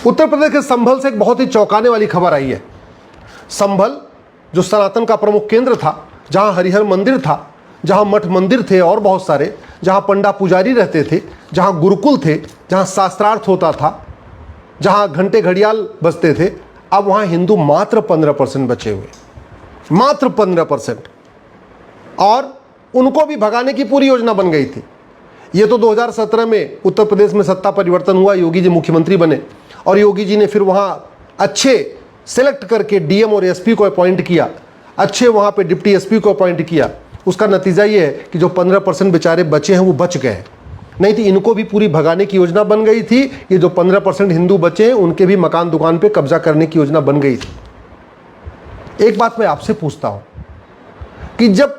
उत्तर प्रदेश के संभल से एक बहुत ही चौंकाने वाली खबर आई है। संभल जो सनातन का प्रमुख केंद्र था, जहां हरिहर मंदिर था, जहां मठ मंदिर थे और बहुत सारे, जहां पंडा पुजारी रहते थे, जहां गुरुकुल थे, जहां शास्त्रार्थ होता था, जहां घंटे घड़ियाल बजते थे, अब वहां हिंदू मात्र 15% बचे हुए, मात्र 15%। और उनको भी भगाने की पूरी योजना बन गई थी। ये तो 2017 में उत्तर प्रदेश में सत्ता परिवर्तन हुआ, योगी जी मुख्यमंत्री बने और योगी जी ने फिर वहाँ अच्छे सेलेक्ट करके डीएम और एसपी को अपॉइंट किया, अच्छे वहाँ पे डिप्टी एसपी को अपॉइंट किया। उसका नतीजा ये है कि जो 15% बेचारे बचे हैं वो बच गए, नहीं तो इनको भी पूरी भगाने की योजना बन गई थी। ये जो 15% हिंदू बचे हैं उनके भी मकान दुकान पे कब्जा करने की योजना बन गई थी। एक बात मैं आपसे पूछता हूँ कि जब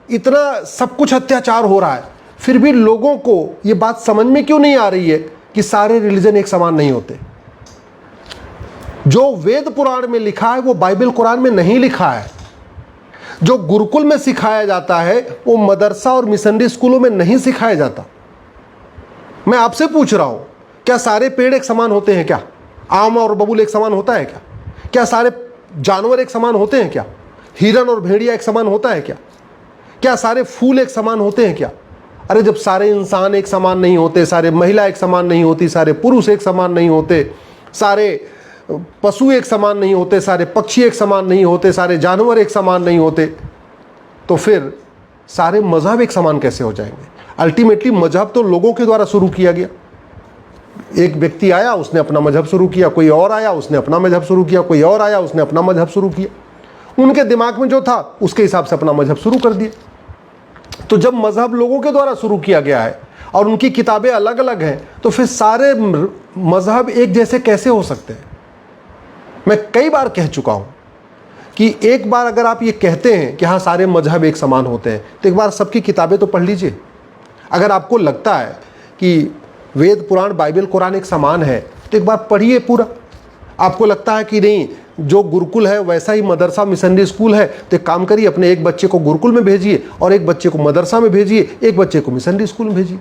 इतना सब कुछ अत्याचार हो रहा है, फिर भी लोगों को ये बात समझ में क्यों नहीं आ रही है कि सारे रिलीजन एक समान नहीं होते? जो वेद पुराण में लिखा है वो बाइबल कुरान में नहीं लिखा है। जो गुरुकुल में सिखाया जाता है वो मदरसा और मिशनरी स्कूलों में नहीं सिखाया जाता। मैं आपसे पूछ रहा हूं, क्या सारे पेड़ एक समान होते हैं? क्या आम और बबूल एक समान होता है? क्या सारे जानवर एक समान होते हैं? क्या हिरन और भेड़िया एक समान होता है? क्या सारे फूल एक समान होते हैं? क्या अरे जब सारे इंसान एक समान नहीं होते, सारे महिला एक समान नहीं होती, सारे पुरुष एक समान नहीं होते, सारे पशु एक समान नहीं होते, सारे पक्षी एक समान नहीं होते, सारे जानवर एक समान नहीं होते, तो फिर सारे मजहब एक समान कैसे हो जाएंगे? अल्टीमेटली मजहब तो लोगों के द्वारा शुरू किया गया। एक व्यक्ति आया, उसने अपना मजहब शुरू किया, कोई और आया, उसने अपना मजहब शुरू किया, कोई और आया, उसने अपना मजहब शुरू किया। उनके दिमाग में जो था उसके हिसाब से अपना मजहब शुरू कर दिया। तो जब मजहब लोगों के द्वारा शुरू किया गया है और उनकी किताबें अलग अलग हैं, तो फिर सारे मजहब एक जैसे कैसे हो सकते हैं? मैं कई बार कह चुका हूं कि एक बार अगर आप ये कहते हैं कि हाँ सारे मजहब एक समान होते हैं, तो एक बार सबकी किताबें तो पढ़ लीजिए। अगर आपको लगता है कि वेद पुराण बाइबल कुरान एक समान है, तो एक बार पढ़िए पूरा। आपको लगता है कि नहीं जो गुरुकुल है वैसा ही मदरसा मिशनरी स्कूल है, तो एक काम करिए, अपने एक बच्चे को गुरुकुल में भेजिए और एक बच्चे को मदरसा में भेजिए, एक बच्चे को मिशनरी स्कूल में भेजिए।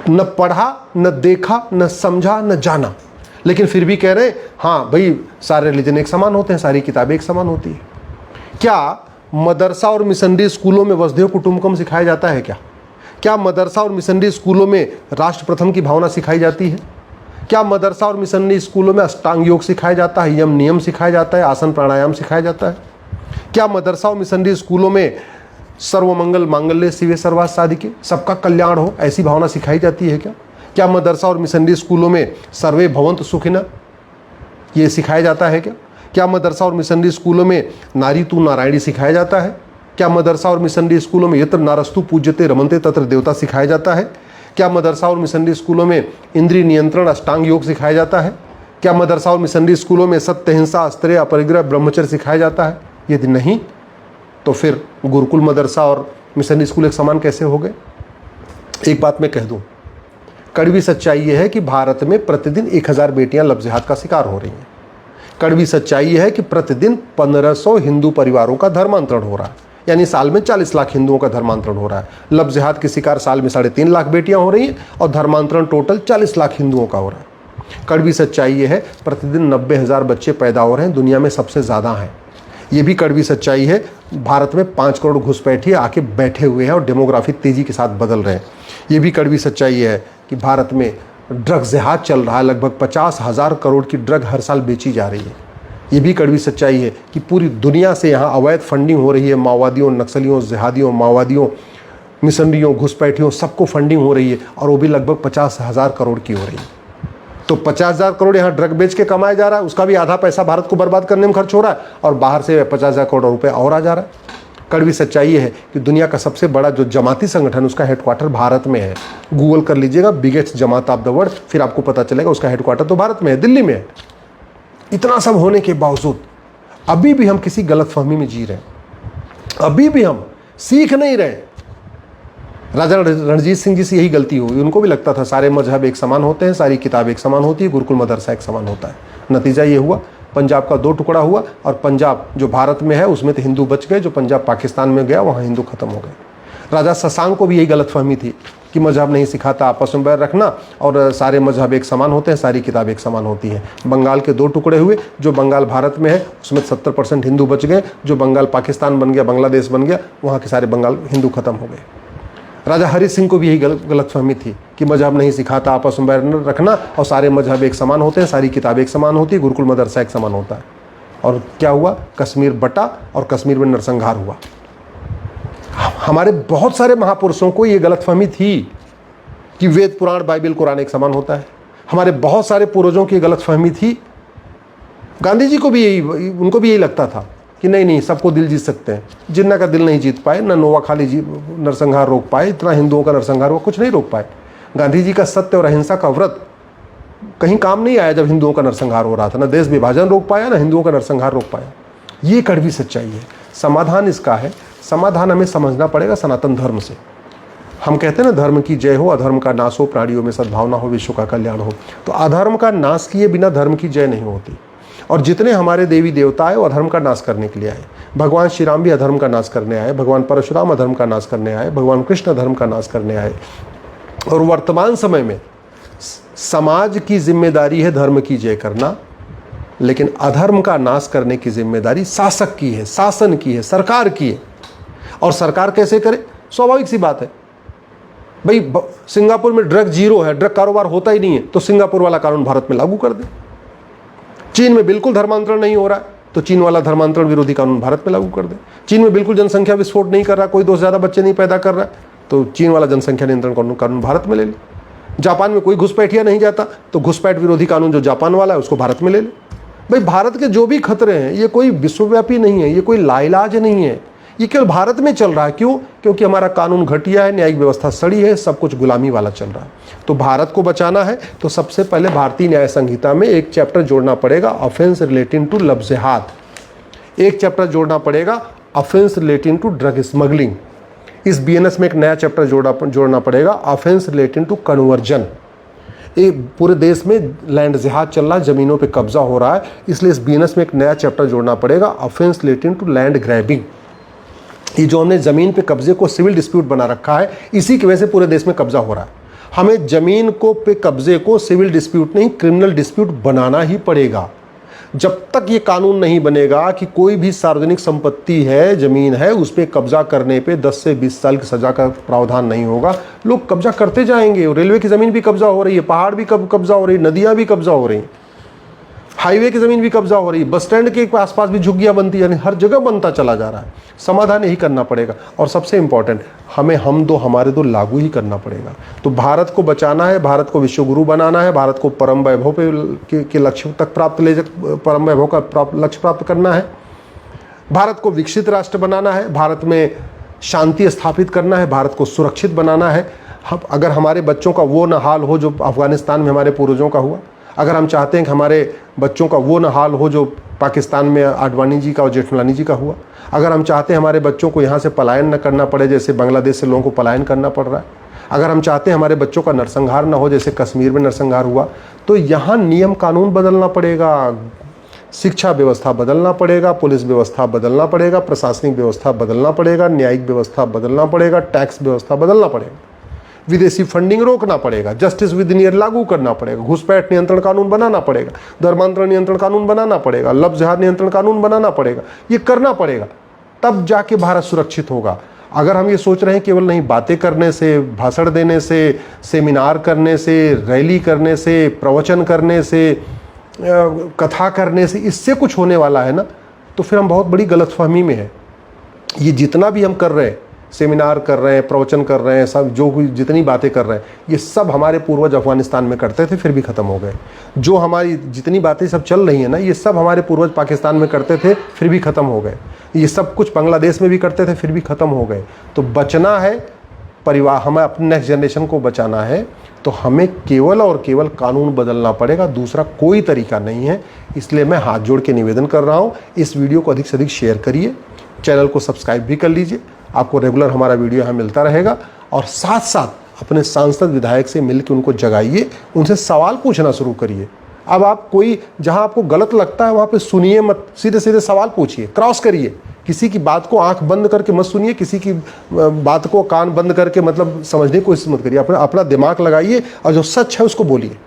न पढ़ा, न देखा, न समझा, न जाना, लेकिन फिर भी कह रहे हैं हाँ भाई सारे रिलीजन एक समान होते हैं, सारी किताबें एक समान होती है। क्या मदरसा और मिशनरी स्कूलों में वसुधैव कुटुंबकम सिखाया जाता है? क्या मदरसा और मिशनरी स्कूलों में राष्ट्र प्रथम की भावना सिखाई जाती है? क्या मदरसा और मिशनरी स्कूलों में अष्टांग योग सिखाया जाता है, यम नियम सिखाया जाता है, आसन प्राणायाम सिखाया जाता है? क्या मदरसा और मिशनरी स्कूलों में सर्वमंगल मांगल्य शिवे सर्वार्थ साधिके, सबका कल्याण हो, ऐसी भावना सिखाई जाती है? क्या मदरसा और मिशनरी स्कूलों में सर्वे भवन्तु सुखिनः ये सिखाया जाता है? क्या मदरसा और मिशनरी स्कूलों में नारी तू नारायणी सिखाया जाता है? क्या मदरसा और मिशनरी स्कूलों में यत्र नारस्तु पूज्यते रमन्ते तत्र देवता सिखाया जाता है? क्या मदरसा और मिशनरी स्कूलों में इंद्रिय नियंत्रण अष्टांग योग सिखाया जाता है? क्या मदरसा और मिशनरी स्कूलों में सत्य, हिंसा, अस्त्रेय, अपरिग्रह, ब्रह्मचर्य सिखाया जाता है? यदि नहीं, तो फिर गुरुकुल मदरसा और मिशनरी स्कूल एक समान कैसे हो गए? एक बात मैं कह दूं, कड़वी सच्चाई यह है कि भारत में प्रतिदिन 1000 बेटियां लफ्ज़ जिहाद का शिकार हो रही हैं। कड़वी सच्चाई यह है कि प्रतिदिन 1500 हिंदू परिवारों का धर्मांतरण हो रहा है, यानी साल में 40 लाख हिंदुओं का धर्मांतरण हो रहा है। लफ्ज़ जिहाद के शिकार साल में 3.5 लाख बेटियां हो रही हैं और धर्मांतरण टोटल 40 लाख हिंदुओं का हो रहा है। कड़वी सच्चाई ये है प्रतिदिन 90,000 बच्चे पैदा हो रहे हैं, दुनिया में सबसे ज़्यादा हैं। ये भी कड़वी सच्चाई है भारत में 5 करोड़ घुसपैठिए आके बैठे हुए हैं और डेमोग्राफी तेज़ी के साथ बदल रहे हैं। ये भी कड़वी सच्चाई है कि भारत में ड्रग जिहाद चल रहा है, लगभग 50,000 करोड़ की ड्रग हर साल बेची जा रही है। ये भी कड़वी सच्चाई है कि पूरी दुनिया से यहाँ अवैध फंडिंग हो रही है, माओवादियों, नक्सलियों, जिहादियों, माओवादियों, मिशनरियों, घुसपैठियों, सबको फंडिंग हो रही है और वो भी लगभग 50,000 करोड़ की हो रही है। तो 50,000 करोड़ यहाँ ड्रग बेच के कमाया जा रहा है, उसका भी आधा पैसा भारत को बर्बाद करने में खर्च हो रहा है और बाहर से 50,000 करोड़ रुपये और आ जा रहा है। कड़वी सच्चाई ये है कि दुनिया का सबसे बड़ा जो जमाती संगठन उसका हेडक्वार्टर भारत में है। गूगल कर लीजिएगा biggest Jamaat of the world, फिर आपको पता चलेगा उसका हेडक्वार्टर तो भारत में है, दिल्ली में है। इतना सब होने के बावजूद अभी भी हम किसी गलतफहमी में जी रहे हैं, अभी भी हम सीख नहीं रहे। राजा रणजीत सिंह जी से यही गलती हुई, उनको भी लगता था सारे मजहब एक समान होते हैं, सारी किताब एक समान होती है, गुरुकुल मदरसा एक समान होता है। नतीजा ये हुआ पंजाब का 2 टुकड़ा हुआ और पंजाब जो भारत में है उसमें तो हिंदू बच गए, जो पंजाब पाकिस्तान में गया वहाँ हिंदू खत्म हो गए। राजा शशांक को भी यही गलतफहमी थी कि मजहब नहीं सिखाता आपस में बैर रखना और सारे मजहब एक समान होते हैं, सारी किताब एक समान होती हैं। बंगाल के 2 टुकड़े हुए, जो बंगाल भारत में है उसमें 70% हिंदू बच गए, जो बंगाल पाकिस्तान बन गया, बांग्लादेश बन गया, वहाँ के सारे बंगाल हिंदू खत्म हो गए। राजा हरि सिंह को भी यही गलतफहमी थी कि मजहब नहीं सिखाता आपस में बैर रखना और सारे मजहब एक समान होते हैं, सारी किताब एक समान होती है, गुरुकुल मदरसा एक समान होता है। और क्या हुआ, कश्मीर बटा और कश्मीर में नरसंहार हुआ। हमारे बहुत सारे महापुरुषों को ये गलतफहमी थी कि वेद पुराण बाइबल कुरान एक समान होता है। हमारे बहुत सारे पूर्वजों की गलतफहमी थी। गांधी जी को भी यही, उनको भी यही लगता था कि नहीं नहीं सबको दिल जीत सकते हैं। जिन्ना का दिल नहीं जीत पाए, ना नोआखाली नरसंहार रोक पाए, इतना हिंदुओं का नरसंहार हुआ, कुछ नहीं रोक पाए। गांधी जी का सत्य और अहिंसा का व्रत कहीं काम नहीं आया जब हिंदुओं का नरसंहार हो रहा था। ना देश विभाजन रोक पाया, ना हिंदुओं का नरसंहार रोक पाया। ये कड़वी सच्चाई है। समाधान इसका है, समाधान हमें समझना पड़ेगा सनातन धर्म से। हम कहते हैं ना, धर्म की जय हो, अधर्म का नाश हो, प्राणियों में सद्भावना हो, विश्व का कल्याण हो। तो अधर्म का नाश किए बिना धर्म की जय नहीं होती। और जितने हमारे देवी देवता आए वो अधर्म का नाश करने के लिए आए। भगवान श्री राम भी अधर्म का नाश करने आए, भगवान परशुराम अधर्म का नाश करने आए, भगवान कृष्ण अधर्म का नाश करने आए। और वर्तमान समय में समाज की जिम्मेदारी है धर्म की जय करना, लेकिन अधर्म का नाश करने की जिम्मेदारी शासक की है, शासन की है, सरकार की है। और सरकार कैसे करे? स्वाभाविक सी बात है भाई, सिंगापुर में ड्रग जीरो है, ड्रग कारोबार होता ही नहीं है, तो सिंगापुर वाला कानून भारत में लागू कर दे। चीन में बिल्कुल धर्मांतरण नहीं हो रहा है, तो चीन वाला धर्मांतरण विरोधी कानून भारत में लागू कर दे। चीन में बिल्कुल जनसंख्या विस्फोट नहीं कर रहा, कोई 2 से ज़्यादा बच्चे नहीं पैदा कर रहा है, तो चीन वाला जनसंख्या नियंत्रण कानून भारत में ले ले। जापान में कोई घुसपैठिया नहीं जाता, तो घुसपैठ विरोधी कानून जो जापान वाला है उसको भारत में ले ले। भाई भारत के जो भी खतरे हैं ये कोई विश्वव्यापी नहीं है, ये कोई लाइलाज नहीं है, ये केवल भारत में चल रहा है। क्यों? क्योंकि हमारा कानून घटिया है, न्यायिक व्यवस्था सड़ी है, सब कुछ गुलामी वाला चल रहा है। तो भारत को बचाना है तो सबसे पहले भारतीय न्याय संहिता में एक चैप्टर जोड़ना पड़ेगा, ऑफेंस रिलेटिंग टू लफ्ज़ हाथ। एक चैप्टर जोड़ना पड़ेगा, offence relating to drug smuggling. इस बीएनएस में एक नया चैप्टर जोड़ना पड़ेगा, ऑफेंस रिलेटिंग टू कन्वर्जन। ये पूरे देश में लैंड जिहाद चल रहा है, ज़मीनों पे कब्जा हो रहा है, इसलिए इस बीएनएस में एक नया चैप्टर जोड़ना पड़ेगा, offence relating to land grabbing. ये जो हमने ज़मीन पे कब्जे को सिविल डिस्प्यूट बना रखा है, इसी की वजह से पूरे देश में कब्जा हो रहा है। हमें ज़मीन को पे कब्जे को सिविल डिस्प्यूट नहीं, क्रिमिनल डिस्प्यूट बनाना ही पड़ेगा। जब तक ये कानून नहीं बनेगा कि कोई भी सार्वजनिक संपत्ति है, ज़मीन है, उस पर कब्जा करने पे 10 से 20 साल की सज़ा का प्रावधान नहीं होगा, लोग कब्जा करते जाएंगे। रेलवे की ज़मीन भी कब्जा हो रही है, पहाड़ भी कब्जा हो रही है, नदियाँ भी कब्जा हो रही हैं, हाईवे की ज़मीन भी कब्जा हो रही है, बस स्टैंड के आसपास भी झुग्गियाँ बनती है, यानी हर जगह बनता चला जा रहा है। समाधान यही करना पड़ेगा। और सबसे इंपॉर्टेंट, हमें हम दो हमारे दो लागू ही करना पड़ेगा। तो भारत को बचाना है, भारत को विश्वगुरु बनाना है, भारत को परम वैभव के लक्ष्य तक परम वैभव का लक्ष्य प्राप्त करना है, भारत को विकसित राष्ट्र बनाना है, भारत में शांति स्थापित करना है, भारत को सुरक्षित बनाना है। अगर हमारे बच्चों का वो न हाल हो जो अफगानिस्तान में हमारे पूर्वजों का हुआ, अगर हम चाहते हैं कि हमारे बच्चों का वो न हाल हो जो पाकिस्तान में आडवाणी जी का और जेठमलानी जी का हुआ, अगर हम चाहते हैं हमारे बच्चों को यहाँ से पलायन न करना पड़े जैसे बांग्लादेश से लोगों को पलायन करना पड़ रहा है, अगर हम चाहते हैं हमारे बच्चों का नरसंहार न हो जैसे कश्मीर में नरसंहार हुआ, तो यहाँ नियम कानून बदलना पड़ेगा, शिक्षा व्यवस्था बदलना पड़ेगा, पुलिस व्यवस्था बदलना पड़ेगा, प्रशासनिक व्यवस्था बदलना पड़ेगा, न्यायिक व्यवस्था बदलना पड़ेगा, टैक्स व्यवस्था बदलना पड़ेगा, विदेशी फंडिंग रोकना पड़ेगा, जस्टिस विद इन ईयर लागू करना पड़ेगा, घुसपैठ नियंत्रण कानून बनाना पड़ेगा, धर्मांतरण नियंत्रण कानून बनाना पड़ेगा, लफ्ज़ जिहाद नियंत्रण कानून बनाना पड़ेगा। ये करना पड़ेगा, तब जाके भारत सुरक्षित होगा। अगर हम ये सोच रहे हैं केवल नहीं बातें करने से, भाषण देने से, सेमिनार करने से, रैली करने से, प्रवचन करने से, कथा करने से इससे कुछ होने वाला है ना, तो फिर हम बहुत बड़ी गलतफहमी में है। ये जितना भी हम कर रहे हैं, सेमिनार कर रहे हैं, प्रवचन कर रहे हैं, सब जो जितनी बातें कर रहे हैं, ये सब हमारे पूर्वज अफगानिस्तान में करते थे, फिर भी ख़त्म हो गए। जो हमारी जितनी बातें सब चल रही हैं ना, ये सब हमारे पूर्वज पाकिस्तान में करते थे, फिर भी ख़त्म हो गए। ये सब कुछ बांग्लादेश में भी करते थे, फिर भी ख़त्म हो गए। तो बचना है परिवार, हमें अपने नेक्स्ट जनरेशन को बचाना है, तो हमें केवल और केवल कानून बदलना पड़ेगा, दूसरा कोई तरीका नहीं है। इसलिए मैं हाथ जोड़ के निवेदन कर रहा हूँ, इस वीडियो को अधिक से अधिक शेयर करिए, चैनल को सब्सक्राइब भी कर लीजिए, आपको रेगुलर हमारा वीडियो यहाँ मिलता रहेगा। और साथ साथ अपने सांसद विधायक से मिलकर उनको जगाइए, उनसे सवाल पूछना शुरू करिए। अब आप कोई जहाँ आपको गलत लगता है वहाँ पे सुनिए मत, सीधे सीधे सवाल पूछिए, क्रॉस करिए किसी की बात को आंख बंद करके मत सुनिए, किसी की बात को कान बंद करके मतलब समझने की कोशिश मत करिए। अपना दिमाग लगाइए और जो सच है उसको बोलिए।